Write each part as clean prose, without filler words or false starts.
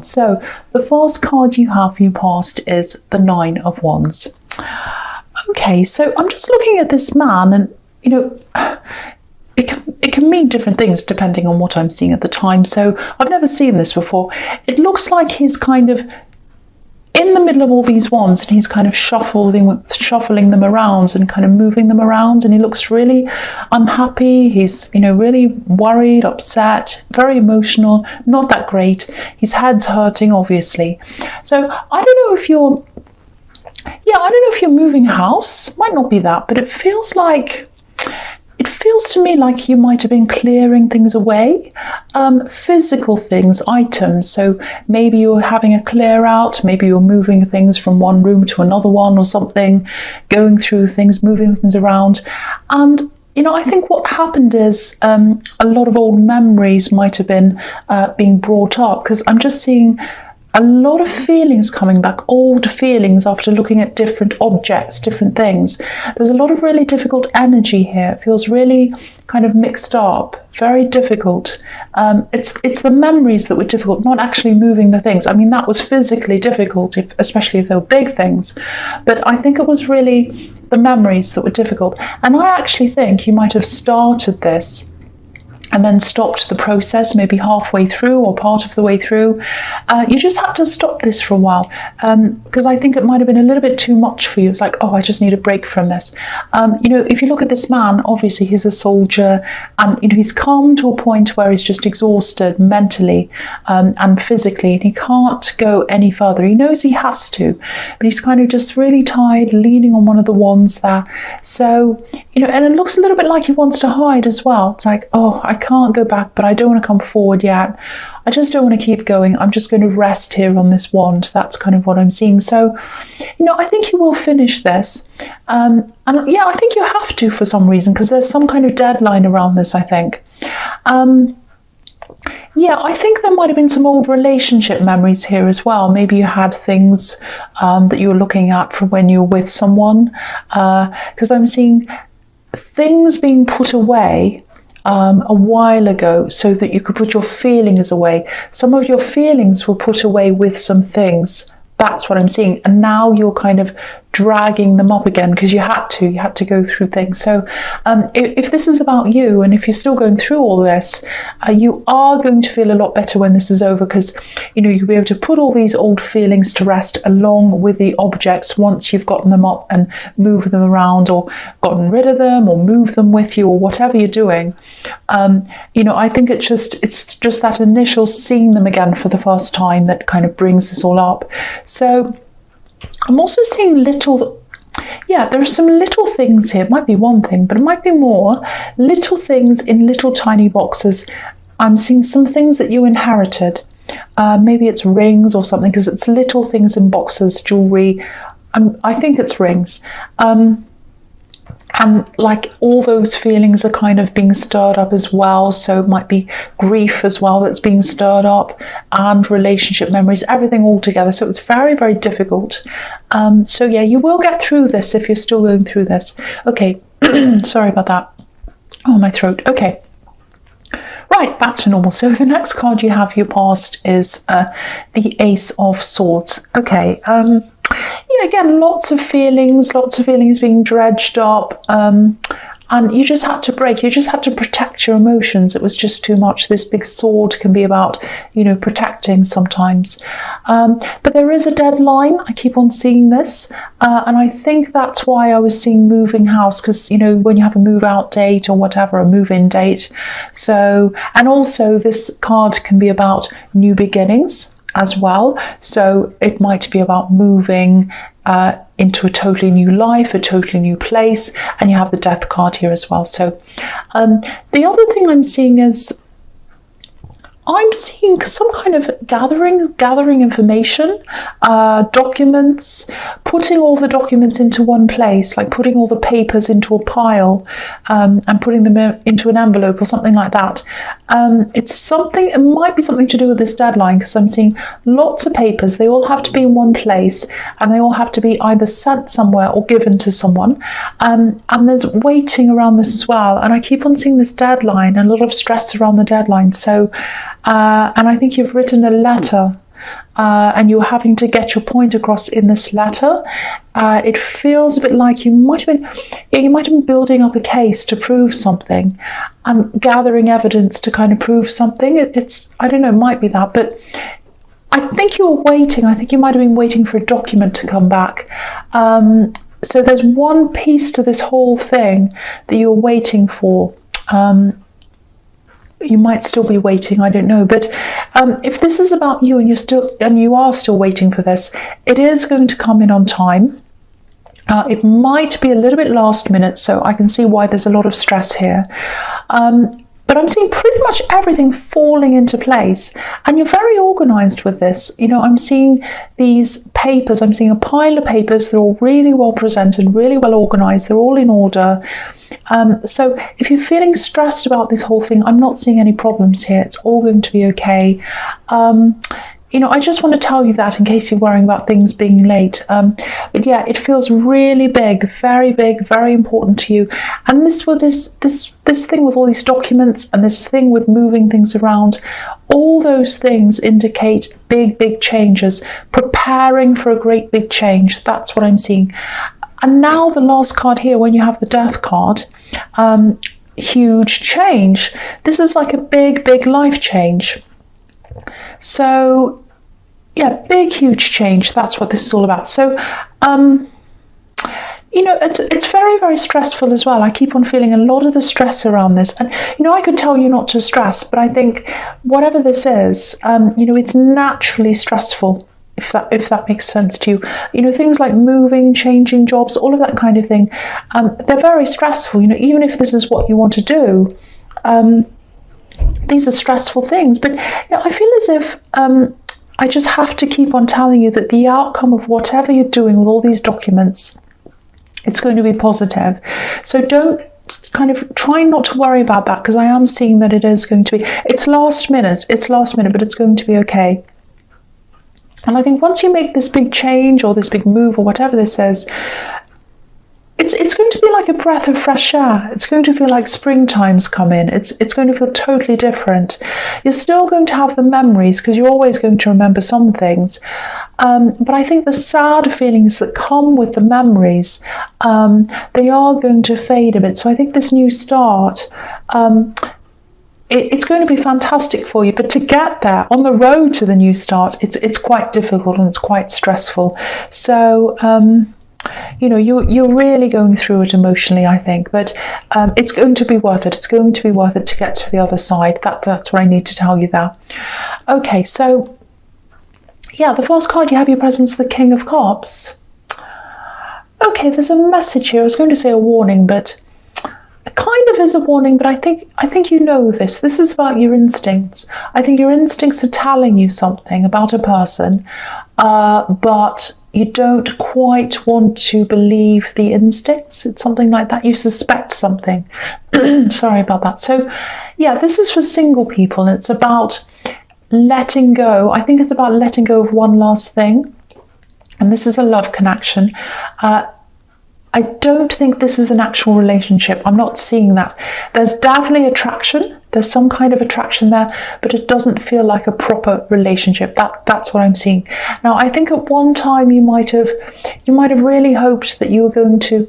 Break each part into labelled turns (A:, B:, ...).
A: So the first card you have for your past is the Nine of Wands. Okay, so I'm just looking at this man, and you know, it can mean different things depending on what I'm seeing at the time. So I've never seen this before. It looks like he's kind of in the middle of all these wands, and he's kind of shuffling them around and kind of moving them around, and he looks really unhappy. He's, you know, really worried, upset, very emotional, not that great. His head's hurting, obviously. So I don't know if you're moving house. Might not be that, but it feels to me like you might have been clearing things away, physical things, items. So maybe you're having a clear out, maybe you're moving things from one room to another one or something, going through things, moving things around. And you know, I think what happened is a lot of old memories might have been being brought up, because I'm just seeing a lot of feelings coming back, old feelings after looking at different objects, different things. There's a lot of really difficult energy here. It feels really kind of mixed up, very difficult. It's the memories that were difficult, not actually moving the things. I mean, that was physically difficult, especially if they were big things. But I think it was really the memories that were difficult. And I actually think you might have started this and then stopped the process, maybe halfway through or part of the way through. You just had to stop this for a while, because I think it might have been a little bit too much for you. It's like, oh, I just need a break from this. You know, if you look at this man, obviously he's a soldier, and you know, he's come to a point where he's just exhausted mentally and physically, and he can't go any further. He knows he has to, but he's kind of just really tired, leaning on one of the wands there. So, you know, and it looks a little bit like he wants to hide as well. It's like, oh, I can't go back, but I don't want to come forward yet. I just don't want to keep going. I'm just going to rest here on this wand. That's kind of what I'm seeing. So, you know, I think you will finish this. And yeah, I think you have to for some reason, because there's some kind of deadline around this, I think. Yeah, I think there might have been some old relationship memories here as well. Maybe you had things that you were looking at from when you were with someone, because I'm seeing things being put away a while ago so that you could put your feelings away. Some of your feelings were put away with some things. That's what I'm seeing. And now you're kind of dragging them up again because you had to go through things. So if this is about you, and if you're still going through all this, you are going to feel a lot better when this is over, because you know, you'll be able to put all these old feelings to rest along with the objects once you've gotten them up and moved them around, or gotten rid of them, or moved them with you, or whatever you're doing. You know, I think it's just that initial seeing them again for the first time that kind of brings this all up. So I'm also seeing there are some little things here. It might be one thing, but it might be more. Little things in little tiny boxes. I'm seeing some things that you inherited. Maybe it's rings or something, because it's little things in boxes, jewelry. I think it's rings. And like all those feelings are kind of being stirred up as well. So it might be grief as well that's being stirred up, and relationship memories, everything all together. So it's very, very difficult. So yeah, you will get through this if you're still going through this. Okay, sorry about that. Oh, my throat. Okay. Right, back to normal. So the next card you have for your past is the Ace of Swords. Okay. Yeah, again, lots of feelings being dredged up, and you just had to break. You just had to protect your emotions. It was just too much. This big sword can be about, you know, protecting sometimes. But there is a deadline. I keep on seeing this, and I think that's why I was seeing moving house, because, you know, when you have a move out date or whatever, a move in date. So, and also this card can be about new beginnings as well. So it might be about moving into a totally new life, a totally new place, and you have the Death card here as well. So the other thing I'm seeing is I'm seeing some kind of gathering information, documents, putting all the documents into one place, like putting all the papers into a pile, and putting them into an envelope or something like that. It might be something to do with this deadline, because I'm seeing lots of papers. They all have to be in one place, and they all have to be either sent somewhere or given to someone. And there's waiting around this as well. And I keep on seeing this deadline and a lot of stress around the deadline. So, and I think you've written a letter and you're having to get your point across in this letter. It feels a bit like you might have been building up a case to prove something and gathering evidence to kind of prove something. I don't know, it might be that, but I think you were waiting. I think you might have been waiting for a document to come back. So there's one piece to this whole thing that you're waiting for. You might still be waiting, I don't know. But if this is about you and you are still waiting for this, it is going to come in on time. It might be a little bit last minute, so I can see why there's a lot of stress here. But I'm seeing pretty much everything falling into place, and you're very organized with this. I'm seeing these papers, I'm seeing a pile of papers. They're all really well presented, really well organized, they're all in order. So if you're feeling stressed about this whole thing, I'm not seeing any problems here. It's all going to be okay. I just want to tell you that in case you're worrying about things being late. But yeah, it feels really big, very important to you. And this thing with all these documents and this thing with moving things around, all those things indicate big changes, preparing for a great big change. That's what I'm seeing. And now the last card here, when you have the Death card, huge change. This is like a big life change. So yeah, big, huge change. That's what this is all about. So, it's very stressful as well. I keep on feeling a lot of the stress around this. And, I could tell you not to stress, but I think whatever this is, it's naturally stressful, if that makes sense to you. Things like moving, changing jobs, all of that kind of thing, they're very stressful. Even if this is what you want to do, these are stressful things. But I feel as if I just have to keep on telling you that the outcome of whatever you're doing with all these documents, it's going to be positive. So don't kind of try not to worry about that, because I am seeing that it is going to be. It's last minute, but it's going to be okay. And I think once you make this big change or this big move or whatever this is, it's going to be like a breath of fresh air. It's going to feel like springtime's come in. It's going to feel totally different. You're still going to have the memories, because you're always going to remember some things. But I think the sad feelings that come with the memories, they are going to fade a bit. So I think this new start, it's going to be fantastic for you. But to get there, on the road to the new start, it's quite difficult and it's quite stressful. So you're really going through it emotionally, I think, but it's going to be worth it. It's going to be worth it to get to the other side. That's what I need to tell you there. Okay, so yeah, the first card you have, your presence, the King of Cups. Okay, there's a message here. I was going to say a warning, but it kind of is a warning, but I think you know this. This is about your instincts. I think your instincts are telling you something about a person, but you don't quite want to believe the instincts. It's something like that. You suspect something. Sorry about that. So yeah, this is for single people, and it's about letting go. I think it's about letting go of one last thing. And this is a love connection. I don't think this is an actual relationship. I'm not seeing that. There's definitely attraction. There's some kind of attraction there, but it doesn't feel like a proper relationship. That's what I'm seeing. Now, I think at one time you might have really hoped that you were going to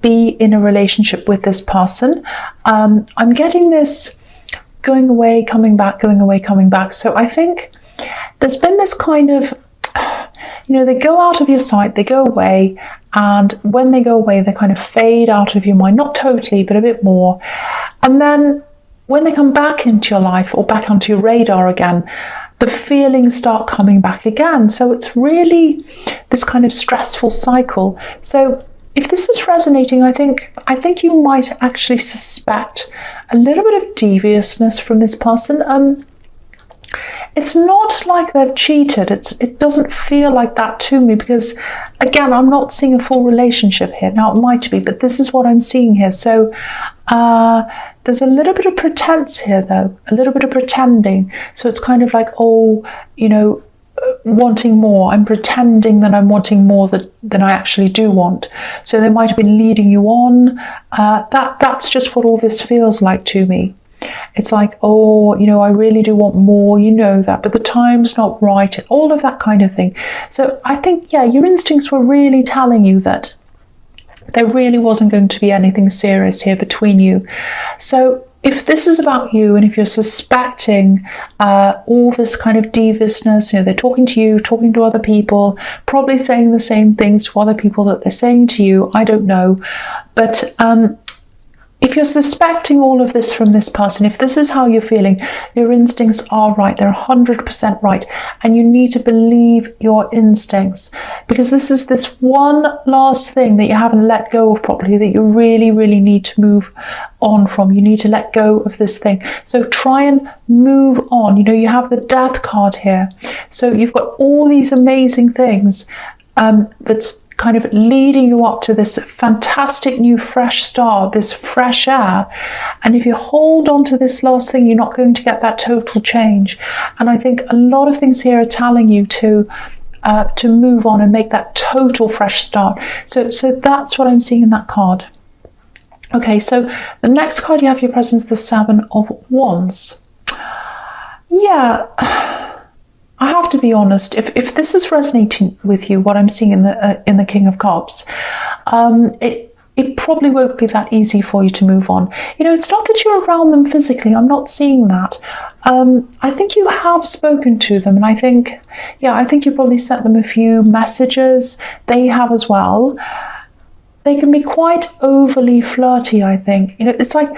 A: be in a relationship with this person. I'm getting this going away, coming back, going away, coming back. So I think there's been this kind of, they go out of your sight, they go away, and when they go away, they kind of fade out of your mind, not totally, but a bit more. And then when they come back into your life or back onto your radar again, the feelings start coming back again. So it's really this kind of stressful cycle. So if this is resonating, I think you might actually suspect a little bit of deviousness from this person. It's not like they've cheated. It doesn't feel like that to me, because again, I'm not seeing a full relationship here. Now it might be, but this is what I'm seeing here. So there's a little bit of pretense here, though, a little bit of pretending. So it's kind of like, wanting more. I'm pretending that I'm wanting more than I actually do want. So they might have been leading you on. That's just what all this feels like to me. It's like, oh, I really do want more, that, but the time's not right, all of that kind of thing. So I think, yeah, your instincts were really telling you that there really wasn't going to be anything serious here between you. So if this is about you, and if you're suspecting all this kind of deviousness, they're talking to you, talking to other people, probably saying the same things to other people that they're saying to you, I don't know. But if you're suspecting all of this from this person, if this is how you're feeling, your instincts are right. They're 100% right. And you need to believe your instincts, because this is this one last thing that you haven't let go of properly, that you really, really need to move on from. You need to let go of this thing. So try and move on. You have the Death card here. So you've got all these amazing things that's kind of leading you up to this fantastic new fresh start, this fresh air. And if you hold on to this last thing, you're not going to get that total change. And I think a lot of things here are telling you to move on and make that total fresh start. So that's what I'm seeing in that card. Okay, so the next card you have your presence, the Seven of Wands. Yeah, I have to be honest, if this is resonating with you, what I'm seeing in the King of Cups, it probably won't be that easy for you to move on. It's not that you're around them physically. I'm not seeing that. I think you have spoken to them, and I think you probably sent them a few messages. They have as well. They can be quite overly flirty, I think. It's like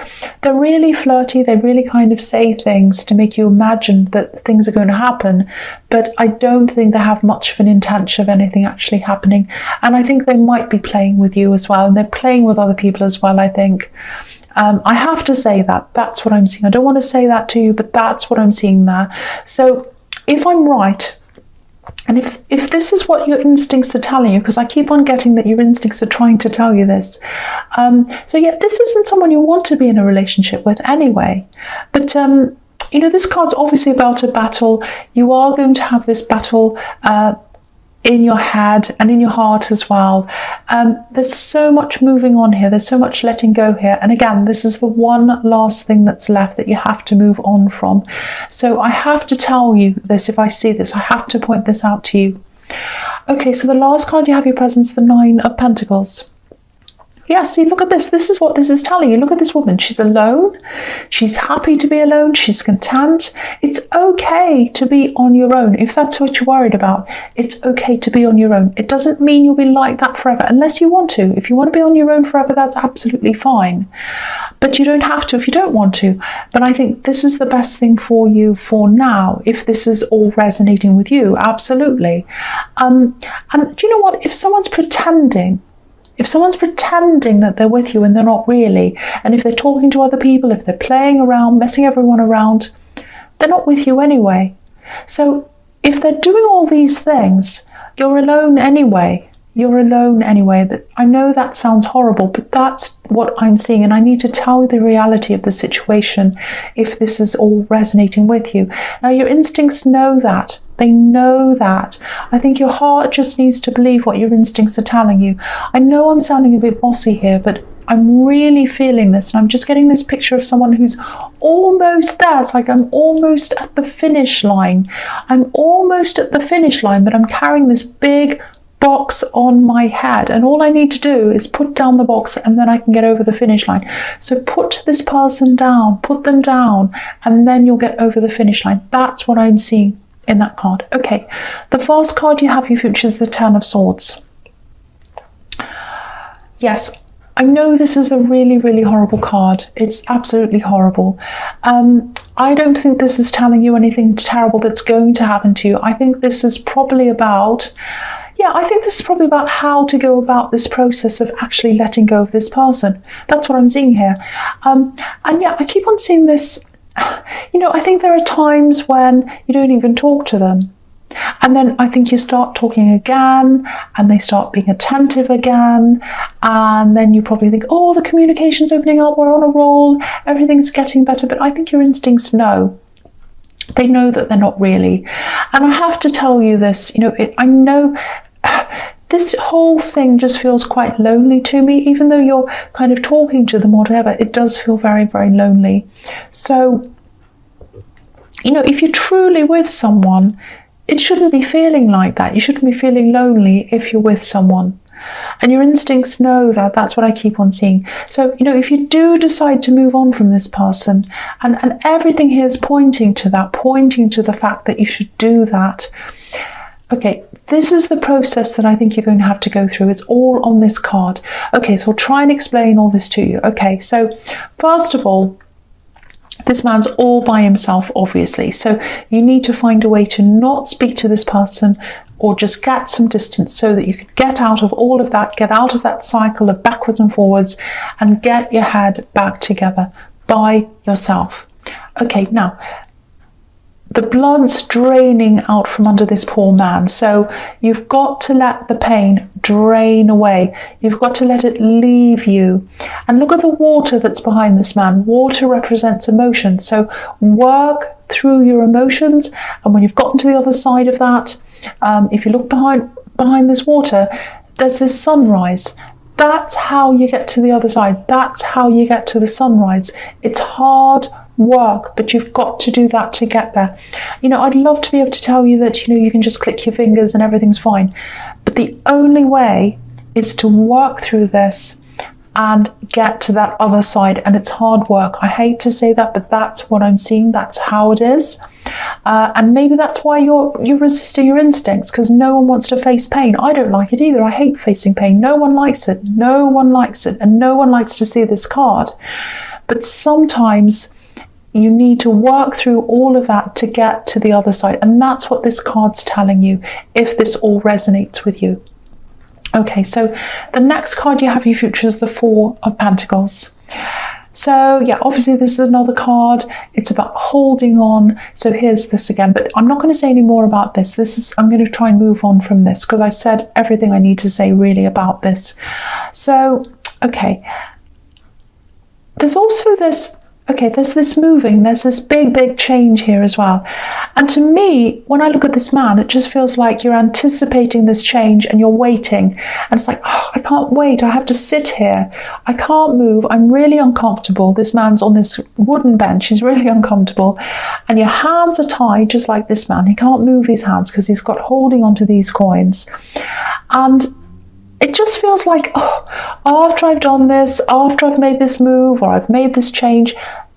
A: they're really flirty. They really kind of say things to make you imagine that things are going to happen. But I don't think they have much of an intention of anything actually happening. And I think they might be playing with you as well. And they're playing with other people as well, I think. I have to say that. That's what I'm seeing. I don't want to say that to you, but that's what I'm seeing there. So if I'm right, and if this is what your instincts are telling you, because I keep on getting that your instincts are trying to tell you this. So yeah, this isn't someone you want to be in a relationship with anyway. But, this card's obviously about a battle. You are going to have this battle in your head and in your heart as well. There's so much moving on here. There's so much letting go here. And again, this is the one last thing that's left that you have to move on from. So I have to tell you this. If I see this, I have to point this out to you. Okay, so the last card you have your presence, the Nine of Pentacles. Yeah, see, look at this. This is what this is telling you. Look at this woman. She's alone. She's happy to be alone. She's content. It's okay to be on your own. If that's what you're worried about, it's okay to be on your own. It doesn't mean you'll be like that forever, unless you want to. If you want to be on your own forever, that's absolutely fine. But you don't have to if you don't want to. But I think this is the best thing for you for now, if this is all resonating with you. Absolutely. And do you know what? If someone's pretending that they're with you and they're not really, and if they're talking to other people, if they're playing around, messing everyone around, they're not with you anyway. So if they're doing all these things, you're alone anyway. You're alone anyway. I know that sounds horrible, but that's what I'm seeing, and I need to tell you the reality of the situation if this is all resonating with you. Now, your instincts know that. They know that. I think your heart just needs to believe what your instincts are telling you. I know I'm sounding a bit bossy here, but I'm really feeling this, and I'm just getting this picture of someone who's almost there. It's like I'm almost at the finish line. I'm almost at the finish line, but I'm carrying this big box on my head, and all I need to do is put down the box, and then I can get over the finish line. So put this person down, put them down, and then you'll get over the finish line. That's what I'm seeing in that card. Okay, the first card you have, you future, is the Ten of Swords. Yes, I know this is a really, really horrible card. It's absolutely horrible. I don't think this is telling you anything terrible that's going to happen to you. I think this is probably about how to go about this process of actually letting go of this person. That's what I'm seeing here. And yeah, I keep on seeing this. I think there are times when you don't even talk to them. And then I think you start talking again, and they start being attentive again. And then you probably think, oh, the communication's opening up, we're on a roll, everything's getting better. But I think your instincts know. They know that they're not really. And I have to tell you this, I know this whole thing just feels quite lonely to me. Even though you're kind of talking to them or whatever, it does feel very, very lonely. So, you know, if you're truly with someone, it shouldn't be feeling like that. You shouldn't be feeling lonely if you're with someone. And your instincts know that. That's what I keep on seeing. So, you know, if you do decide to move on from this person, and everything here is pointing to that, pointing to the fact that you should do that. Okay, this is the process that I think you're going to have to go through. It's all on this card. Okay, so I'll try and explain all this to you. Okay, so first of all, this man's all by himself, obviously. So you need to find a way to not speak to this person, or just get some distance so that you can get out of all of that, get out of that cycle of backwards and forwards, and get your head back together by yourself. Okay, now, the blood's draining out from under this poor man, so you've got to let the pain drain away. You've got to let it leave you. And look at the water that's behind this man. Water represents emotion, so work through your emotions, and when you've gotten to the other side of that, if you look behind this water, there's this sunrise. That's how you get to the other side. That's how you get to the sunrise. It's hard work, but you've got to do that to get there. You know, I'd love to be able to tell you that, you know, you can just click your fingers and everything's fine. But the only way is to work through this and get to that other side, and it's hard work. I hate to say that, but that's what I'm seeing. That's how it is. And maybe that's why you're resisting your instincts, because no one wants to face pain. I don't like it either. I hate facing pain. No one likes it. No one likes it. And no one likes to see this card. But sometimes you need to work through all of that to get to the other side. And that's what this card's telling you, if this all resonates with you. Okay, so the next card you have for your future is the Four of Pentacles. So yeah, obviously this is another card. It's about holding on. So here's this again, but I'm not going to say any more about this. I'm going to try and move on from this because I've said everything I need to say really about this. So, okay. There's also this, there's this moving, there's this big change here as well. And to me, when I look at this man, it just feels like you're anticipating this change and you're waiting. And it's like, oh, I can't wait. I have to sit here. I can't move. I'm really uncomfortable. This man's on this wooden bench. He's really uncomfortable. And your hands are tied just like this man. He can't move his hands because he's got holding onto these coins. And it just feels like, oh, after I've done this, after I've made this move or I've made this change,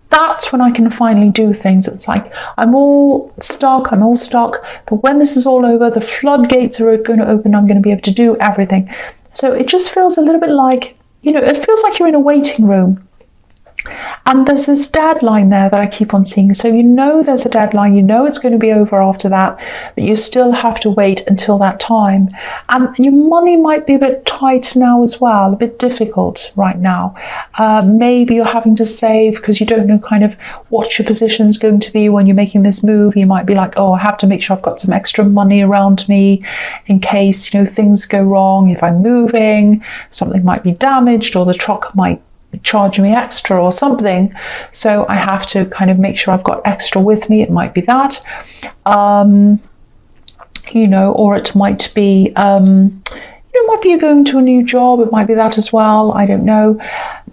A: that's when I can finally do things. It's like I'm all stuck, but when this is all over, the floodgates are going to open, I'm going to be able to do everything. So it just feels a little bit like, you know, it feels like you're in a waiting room. And there's this deadline there that I keep on seeing. So you know there's a deadline, you know it's going to be over after that, but you still have to wait until that time. And your money might be a bit tight now as well, a bit difficult right now. Maybe you're having to save because you don't know kind of what your position's going to be when you're making this move. You might be like, oh, I have to make sure I've got some extra money around me in case, you know, things go wrong. If I'm moving, something might be damaged or the truck might charge me extra or something, so I have to kind of make sure I've got extra with me. It might be that, you know, or it might be, it might be you're going to a new job. It might be that as well. I don't know.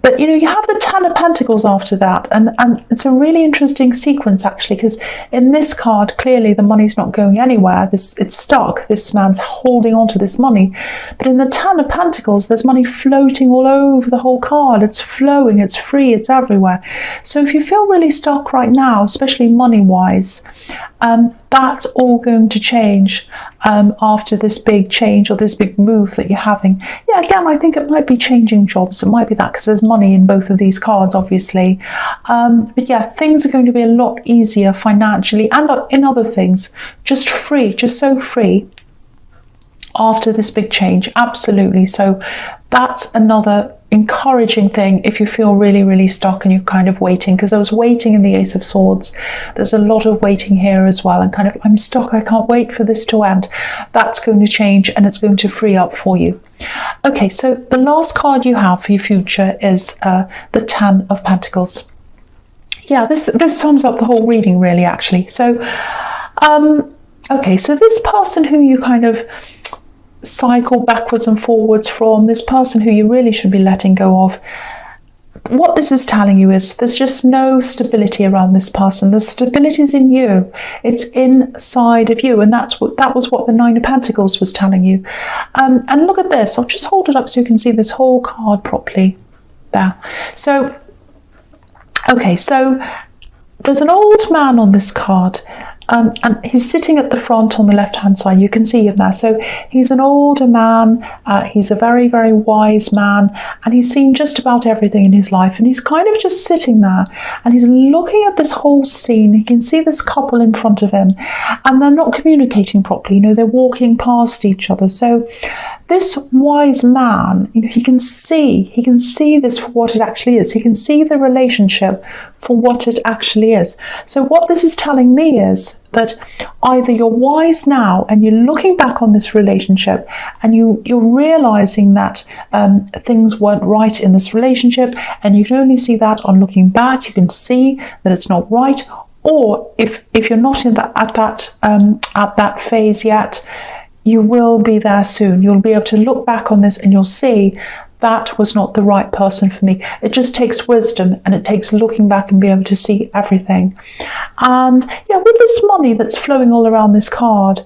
A: But, you know, you have the Ten of Pentacles after that. And it's a really interesting sequence, actually, because in this card, clearly the money's not going anywhere. It's stuck. This man's holding on to this money. But in the Ten of Pentacles, there's money floating all over the whole card. It's flowing. It's free. It's everywhere. So if you feel really stuck right now, especially money-wise, that's all going to change after this big change or this big move that you're having. Yeah, again, I think it might be changing jobs. It might be that because there's money in both of these cards, obviously. But yeah, things are going to be a lot easier financially and in other things. Just free, just so free after this big change. Absolutely. So that's another encouraging thing if you feel really stuck and you're kind of waiting, because there was waiting in the Ace of Swords. There's a lot of waiting here as well, and kind of I'm stuck, I can't wait for this to end. That's going to change and it's going to free up for you. Okay, so the last card you have for your future is the Ten of Pentacles. Yeah, this sums up the whole reading really, actually. So okay, so this person who you kind of cycle backwards and forwards from this person who you really should be letting go of. What this is telling you is there's just no stability around this person. The stability is in you. It's inside of you, and that was what the Nine of Pentacles was telling you. And look at this. I'll just hold it up so you can see this whole card properly. There. So, okay, so there's an old man on this card. And he's sitting at the front on the left-hand side. You can see him there. So he's an older man. He's a very, very wise man. And he's seen just about everything in his life. And he's kind of just sitting there. And he's looking at this whole scene. He can see this couple in front of him. And they're not communicating properly. You know, they're walking past each other. So this wise man, you know, he can see this for what it actually is. He can see the relationship for what it actually is. So what this is telling me is that either you're wise now and you're looking back on this relationship and you're realizing that things weren't right in this relationship, and you can only see that on looking back. You can see that it's not right. Or if you're not in that at that phase yet, you will be there soon. You'll be able to look back on this and you'll see that was not the right person for me. It just takes wisdom, and it takes looking back and be able to see everything. And yeah, with this money that's flowing all around this card,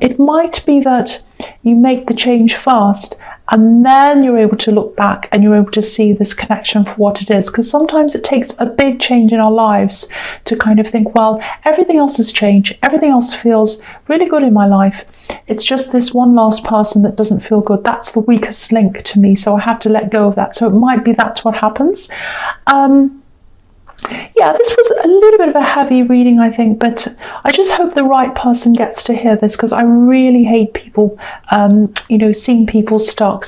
A: it might be that you make the change first, and then you're able to look back and you're able to see this connection for what it is. Because sometimes it takes a big change in our lives to kind of think, well, everything else has changed. Everything else feels really good in my life. It's just this one last person that doesn't feel good. That's the weakest link to me. So I have to let go of that. So it might be that's what happens. Yeah, this was a little bit of a heavy reading, I think, but I just hope the right person gets to hear this, because I really hate people, you know, seeing people stuck.